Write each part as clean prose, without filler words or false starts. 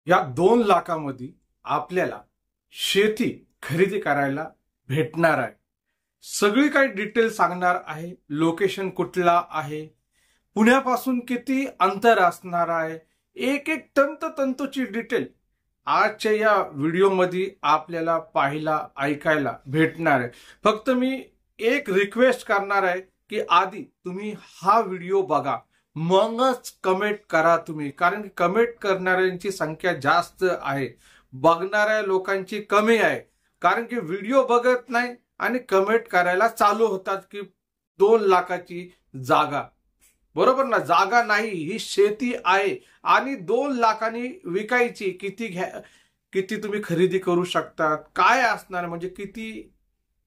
या 2 लाखामध्ये आपल्याला शेती खरेदी करायला भेटणार आहे। सगळी काही डिटेल सांगणार आहे। लोकेशन कुठला आहे, पुण्यापासून किती अंतर असणार आहे, एक एक तंतोतंतोची डिटेल आजच्या या व्हिडिओमध्ये आपल्याला पाहायला ऐकायला भेटणार आहे। फक्त मी एक रिक्वेस्ट करणार आहे की आधी तुम्ही हा व्हिडिओ बघा, मगच कमेंट करा तुम्ही, कारण की कमेंट करणाऱ्यांची संख्या जास्त आहे, बघणाऱ्या लोकांची कमी आहे। कारण की व्हिडिओ बघत नाही आणि कमेंट करायला चालू होतात की 2 लाखाची जागा, बरोबर ना, जागा नाही, ही शेती आहे आणि 2 लाखांनी विकायची। किती तुम्ही खरेदी करू शकता, काय असणार, म्हणजे किती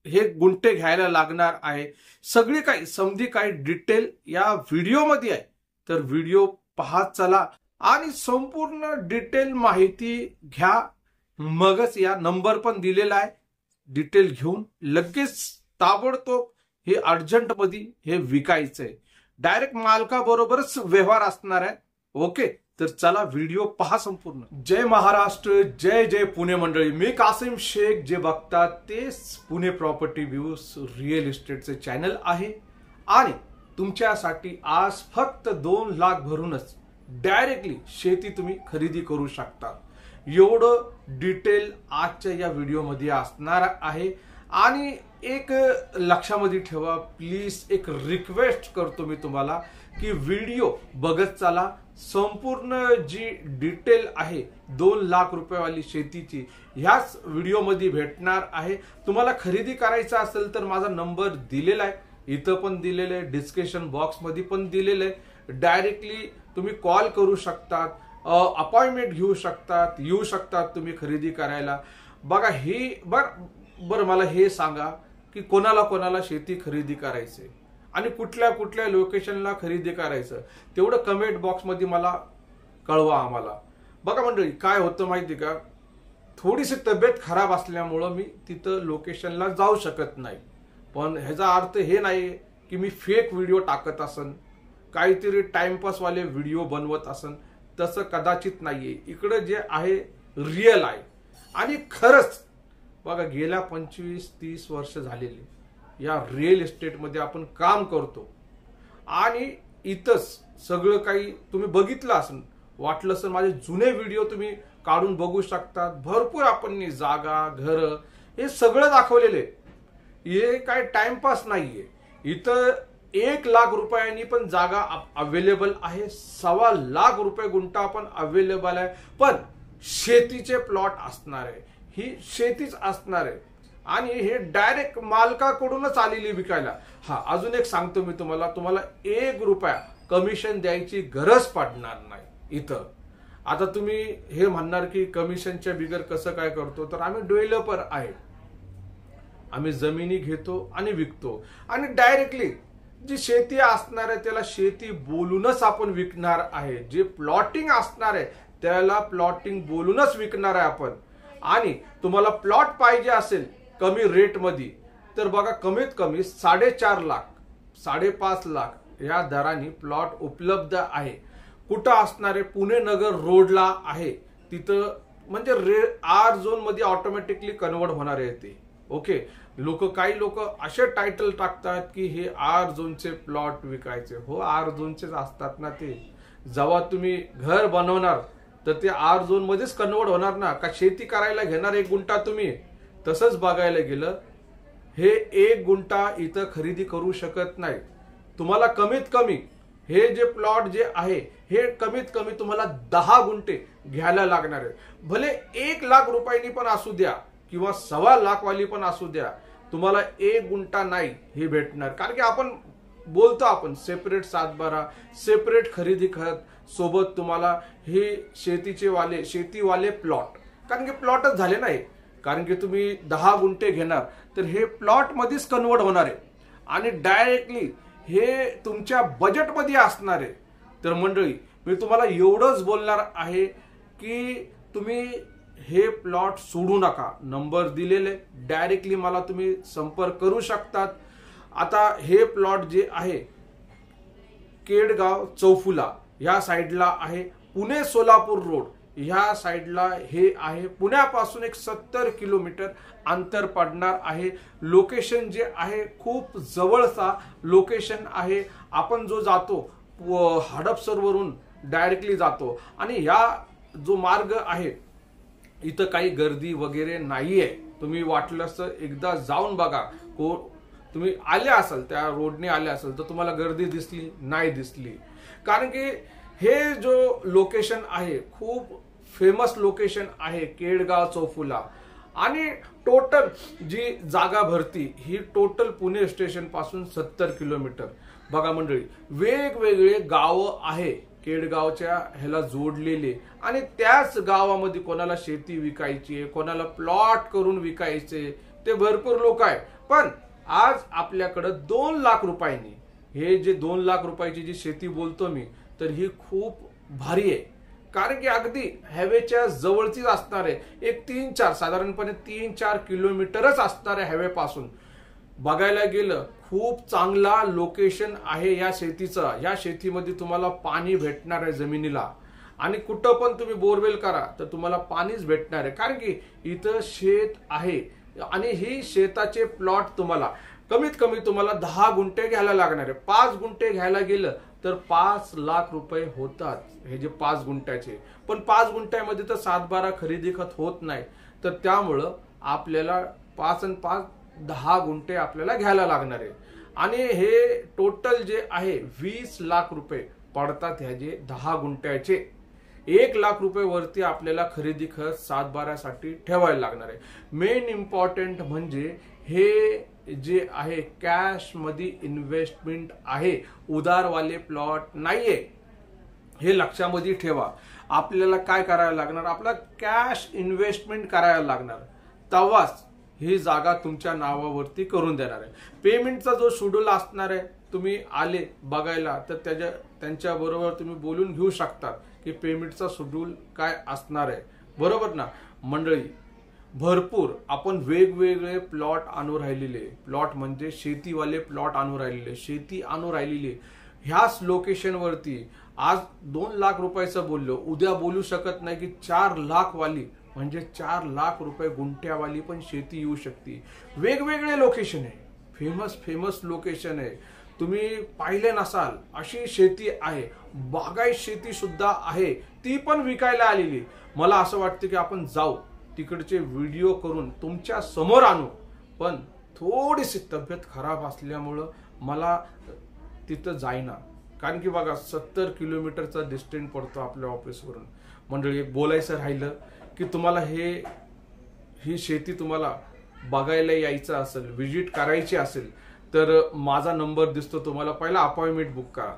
हे गुंठे घ्यायला लागणार आहे, सगळी काही समधी काही डिटेल या व्हिडिओमध्ये आहे। तर व्हिडिओ पाहत चला आणि संपूर्ण डिटेल माहिती घ्या, मगच या नंबर पण दिलेला आहे, डिटेल घेऊन लगेच ताबडतोब हे अर्जंट मध्ये हे विकायचंय। डायरेक्ट मालकाबरोबरच व्यवहार असणार आहे। ओके, तर चला व्हिडिओ पहा संपूर्ण। जय महाराष्ट्र, जय जय पुणे मंडळी, मी कासिम शेख। जे बघतात तेच पुणे प्रॉपर्टी व्ह्यूज रिअल इस्टेटचे चॅनल आहे आणि तुमच्यासाठी आज फक्त 2 लाख भरूनच डायरेक्टली शेती तुम्ही खरेदी करू शकता। एवढं डिटेल आजच्या या व्हिडिओमध्ये असणार आहे। आणि एक लक्षामध्ये ठेवा प्लीज, एक रिक्वेस्ट करतो मी तुम्हाला की व्हिडिओ बघत चला। संपूर्ण जी डिटेल आहे 2 लाख रुपयेवाली शेतीची ह्याच व्हिडिओमध्ये भेटणार आहे। तुम्हाला खरेदी करायचं असेल तर माझा नंबर दिलेला आहे, इथं पण दिलेलं आहे, डिस्क्रिप्शन बॉक्स मध्ये पण दिलेलं आहे। डायरेक्टली तुम्ही कॉल करू शकतात, अपॉइंटमेंट घेऊ शकतात, येऊ शकतात तुम्ही खरेदी करायला। बघा हे बरं मला हे सांगा की कोणाला कोणाला शेती खरेदी करायची आणि कुठल्या कुठल्या लोकेशनला खरेदी करायचं, तेवढं कमेंट बॉक्स मध्ये मला कळवा आम्हाला। बघा मंडळी, काय होतं माहिती का, थोडीशी तब्येत खराब असल्यामुळं मी तिथं लोकेशनला जाऊ शकत नाही, पण ह्याचा अर्थ हे नाही की मी फेक व्हिडिओ टाकत असन, काहीतरी टाइमपास वाले व्हिडिओ बनवत असन, तसं कदाचित नाहीये। इकडे जे आहे रिअल आहे आणि खरंच बघा गेल्या 25-30 वर्ष झालेली या रिअल इस्टेट मध्ये आपण काम करतो आणि इथंच सगळं काही तुम्ही बघितलं असेल, वाटलं असेल माझे जुने व्हिडिओ तुम्ही काढून बघू शकतात। भरपूर आपण जागा, घर हे सगळं दाखवलेले, हे काय टाइमपास नाहीये। इथं 1 लाख रुपयांनी पण जागा अवेलेबल आहे, 1.25 लाख रुपये गुंठा पण अवेलेबल आहे, पण शेतीचे प्लॉट असणार आहे, ही शेतीच असणार आहे आणि हे डायरेक्ट मालकाकडूनच आलेली विकायला। हा अजून एक सांगतो मी तुम्हाला 1 रुपया कमिशन द्यायची गरज पडणार नाही इथं। आता तुम्ही हे म्हणणार की कमिशनच्या बिगर कसं काय करतो, तर आम्ही डेव्हलपर आहे, आम्ही जमिनी घेतो आणि विकतो आणि डायरेक्टली जी शेती असणार आहे त्याला शेती बोलूनच आपण विकणार आहे, जे प्लॉटिंग असणार आहे त्याला प्लॉटिंग बोलूनच विकणार आहे आपण। आणि तुम्हाला प्लॉट पाहिजे असेल कमी रेट मध्ये तर बघा कमीत कमी 4.5 लाख 5.5 लाख या दराने प्लॉट उपलब्ध आहे। कुठं असणार आहे, पुणे नगर रोडला आहे, तिथं म्हणजे आर झोन मध्ये ऑटोमॅटिकली कन्वर्ट होणार आहे ते। ओके, काही लोक असे टायटल टाकतात की हे आर झोनचे प्लॉट विकायचे, हो आर झोनचेच असतात ना ते। जेव्हा तुम्ही घर बनवणार तर ते आर झोन मध्येच कन्वर्ट होणार ना, का शेती करायला घेणार 1 गुंठा तुम्ही। तसंच बघायला गेलं हे 1 गुंठा इथं खरेदी करू शकत नाही। तुम्हाला कमीत कमी हे जे प्लॉट जे आहे हे कमीत कमी तुम्हाला 10 गुंठे घ्यायला लागणार आहे। भले 1 लाख रुपयांनी पण असू द्या किंवा 1.25 लाख वाली पण असू द्या, तुम्हाला 1 गुंठा नाही हे भेटणार। कारण की आपण बोलतो आपण सेपरेट 7/12, सेपरेट खरेदी खत, सोबत तुम्हाला हे शेतीवाले प्लॉट, कारण की प्लॉटच झाले नाही, कारण की तुम्ही 10 गुंठे घेणार तर हे प्लॉट मध्येच कन्वर्ट होणार आहे आणि डायरेक्टली हे तुमच्या बजेटमध्ये असणार आहे। तर मंडळी मी तुम्हाला एवढंच बोलणार आहे की तुम्ही हे प्लॉट सोडू नका, नंबर दिलेले डायरेक्टली मला तुम्ही संपर्क करू शकतात। आता हे प्लॉट जे आहे केडगाव चौफुला या साइडला आहे, पुणे सोलापूर रोड ह्या साईडला हे आहे. पुण्यापासून एक 70 किलोमीटर अंतर पडणार आहे. लोकेशन जे आहे खूप जवळचा लोकेशन आहे. आपण जो जातो हडपसरवरून डायरेक्टली जातो आणि ह्या जो मार्ग आहे इथं काही गर्दी वगैरे नाहीये. तुम्ही वाटलंच एकदा जाऊन बघा. तुम्ही आले असाल त्या रोडने आले असाल तर तुम्हाला गर्दी दिसली नाही दिसली. कारण की हे जो लोकेशन आहे खूप फेमस लोकेशन आहे केडगाव चौफुला. आणि टोटल जी जागा भरती ही टोटल पुणे स्टेशन पासून 70 किलोमीटर. बघा मंडळी, वेगवेगळे गावं आहे केडगावच्या ह्याला जोडलेले आणि त्याच गावामध्ये कोणाला शेती विकायची आहे, कोणाला प्लॉट करून विकायचे, ते भरपूर लोक आहे. पण आज आपल्याकडे 2 लाख रुपयांनी हे जे 2 लाख रुपयाची जी शेती बोलतो मी तर ही खूप भारी आहे. कारण की अगदी हायवेच्या जवळचीच असणार आहे. एक 3-4 साधारणपणे 3-4 किलोमीटरच असणार आहे हायवे पासून. बघायला गेलं खूप चांगला लोकेशन आहे या शेतीचा. या शेतीमध्ये तुम्हाला पाणी भेटणार आहे जमिनीला आणि कुठं पण तुम्ही बोरवेल करा तर तुम्हाला पाणीच भेटणार आहे. कारण की इथं शेत आहे आणि ही शेताचे प्लॉट तुम्हाला कमीत कमी तुम्हाला 10 गुंठे घ्यायला लागणार आहे. 5 गुंठे घ्यायला गेलं तर 5 लाख रुपये होतात हे जे 5 गुंठ्याचे. पण 5 गुंठ्यामध्ये तर 7-12 खरेदी खत होत नाही. तर त्यामुळं आपल्याला 5 आणि 5 10 गुंठे आपल्याला घ्यायला लागणार आहे. आणि हे टोटल जे आहे 20 लाख रुपये पडतात ह्याचे 10 गुंठ्याचे. 1 लाख रुपये वरती आपल्याला खरेदी खत 7-12 साठी ठेवायला लागणार आहे. मेन इम्पॉर्टंट म्हणजे हे जे आहे कॅश मध्ये इन्व्हेस्टमेंट आहे, उदारवाले प्लॉट नाहीये. हे लक्षामध्ये ठेवा. आपल्याला काय करायला लागणार, आपला कॅश इन्व्हेस्टमेंट करायला लागणार. तेव्हाच ही जागा तुमच्या नावावरती करून देणार आहे. पेमेंटचा जो शेड्यूल असणार आहे तुम्ही आले बघायला तर त्यांच्या बरोबर तुम्ही बोलून घेऊ शकता की पेमेंटचा शेड्यूल काय असणार आहे. बरोबर ना मंडळी. भरपूर आपण वेगवेगळे प्लॉट आणू राहिलेले, प्लॉट म्हणजे शेतीवाले प्लॉट आणू राहिलेले, शेती आणू राहिलेली ह्याच लोकेशन वरती. आज 2 लाख रुपयाचं बोललो, उद्या बोलू शकत नाही की 4 लाख वाली म्हणजे 4 लाख रुपये गुंठ्यावाली पण शेती येऊ शकते. वेगवेगळे लोकेशन आहे, फेमस लोकेशन आहे. तुम्ही पाहिले नसाल अशी शेती आहे. बागायत शेती सुद्धा आहे, ती पण विकायला आलेली. मला असं वाटतं की आपण जाऊ तिकडचे व्हिडिओ करून तुमच्या समोर आणू. पण थोडीशी तब्येत खराब असल्यामुळं मला तिथं जाईना. कारण की बघा 70 किलोमीटरचा डिस्टन्स पडतो आपल्या ऑफिसवरून. मंडळी एक बोलायचं राहिलं की तुम्हाला ही शेती तुम्हाला बघायला यायचं असेल, व्हिजिट करायची असेल तर माझा नंबर दिसतो तुम्हाला, पहिला अपॉइंटमेंट बुक करा.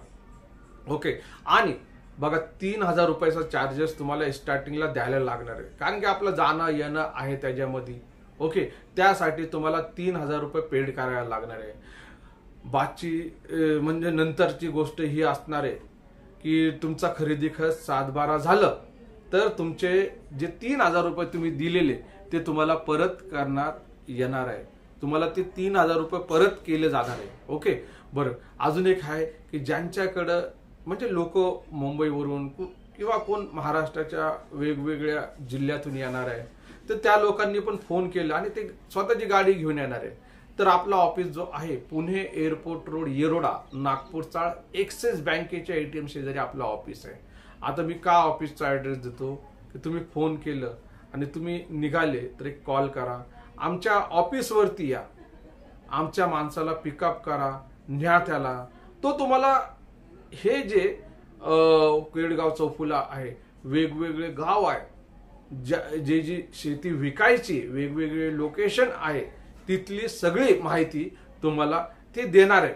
ओके. आणि बघा 3000 रुपयाचा चार्जेस तुम्हाला स्टार्टिंगला द्यायला लागणार आहे. कारण की आपलं जाणं येणं आहे त्याच्यामध्ये. ओके. त्यासाठी तुम्हाला 3000 रुपये पेड करायला लागणार आहे. बाकी म्हणजे नंतरची गोष्ट ही असणार आहे की तुमचा खरेदी खर्च 7-12 झालं तर तुमचे जे 3000 रुपये तुम्ही दिलेले ते तुम्हाला परत करण्यात येणार आहे. तुम्हाला ते 3000 रुपये परत केले जाणार आहे. ओके. बरं, अजून एक आहे की ज्यांच्याकडं म्हणजे लोक मुंबईवरून किंवा कोण महाराष्ट्राच्या वेगवेगळ्या जिल्ह्यातून येणार आहे तर त्या लोकांनी पण फोन केला आणि ते स्वतःची गाडी घेऊन येणार आहे. तर आपला ऑफिस जो आहे पुणे एअरपोर्ट रोड येरोडा नागपूरचा एक्सिस बँकेच्या ATM शेजारी आपला ऑफिस आहे. आता मी का ऑफिसचा ऍड्रेस देतो की तुम्ही फोन केलं आणि तुम्ही निघाले तर एक कॉल करा, आमच्या ऑफिसवरती या, आमच्या माणसाला पिकअप करा, न्या त्याला. तो तुम्हाला हे जे केडगाव चौफुला आहे, वेगवेगळे गाव आहे, जी शेती विकायची, वेगवेगळे लोकेशन आहे, तिथली सगळी माहिती तुम्हाला ते देणार आहे.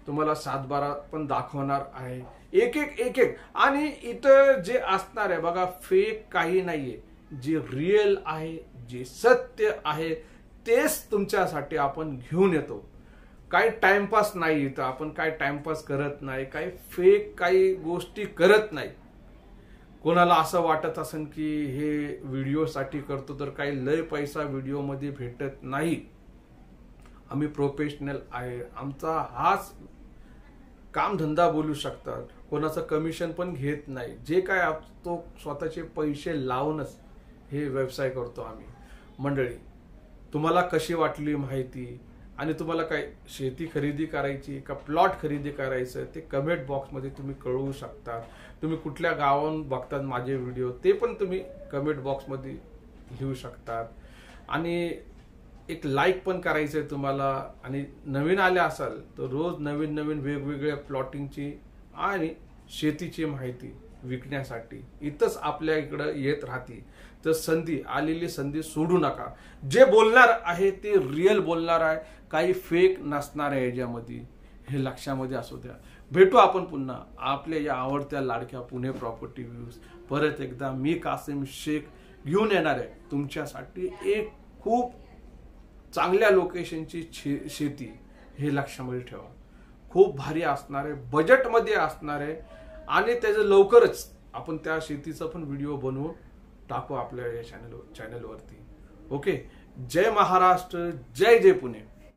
तुम्हाला 7-12 पण दाखवणार आहे, एक एक. आणि इथं जे असणार आहे बघा फेक काही नाहीये. जे रिअल आहे, जे सत्य आहे तेच तुमच्यासाठी आपण घेऊन येतो. काही टाइमपास नाही इथं. आपण काय टाइमपास करत नाही, काही फेक काही गोष्टी करत नाही. कोणाला असं वाटत असेल की हे व्हिडिओसाठी करतो तर काही लय पैसा व्हिडिओमध्ये भेटत नाही. आम्ही प्रोफेशनल आहे. आमचा हाच कामधंदा बोलू शकतात. कोणाचं कमिशन पण घेत नाही. जे काय तो स्वतःचे पैसे लावूनच हे व्यवसाय करतो आम्ही. मंडळी, तुम्हाला कशी वाटली माहिती आणि तुम्हाला काय शेती खरेदी करायची का प्लॉट खरेदी करायचं ते कमेंट बॉक्समध्ये तुम्ही कळवू शकता. तुम्ही कुठल्या गावाहून बघतात माझे व्हिडिओ ते पण तुम्ही कमेंट बॉक्समध्ये लिहू शकतात. आणि एक लाईक पण करायचं आहे तुम्हाला. आणि नवीन आले असाल तर रोज नवीन नवीन वेगवेगळ्या प्लॉटिंगची आणि शेतीची माहिती विकण्यासाठी इथंच आपल्या इकडं येत राहते. तर संधी आलेली संधी सोडू नका. जे बोलणार आहे ते रिअल बोलणार आहे, काही फेक नसणार आहे याच्यामध्ये, हे लक्षामध्ये असू द्या. भेटू आपण पुन्हा आपल्या या आवडत्या लाडक्या पुणे प्रॉपर्टी व्ह्यूज. परत एकदा मी कासिम शेख घेऊन येणार आहे तुमच्यासाठी एक खूप चांगल्या लोकेशनची शेती. हे लक्षामध्ये ठेवा. खूप भारी असणार आहे, बजेटमध्ये असणार आहे आणि त्याचं लवकरच आपण त्या शेतीचा पण व्हिडिओ बनवून टाकू आपल्या या चॅनलवरती. ओके. जय महाराष्ट्र, जय जय पुणे.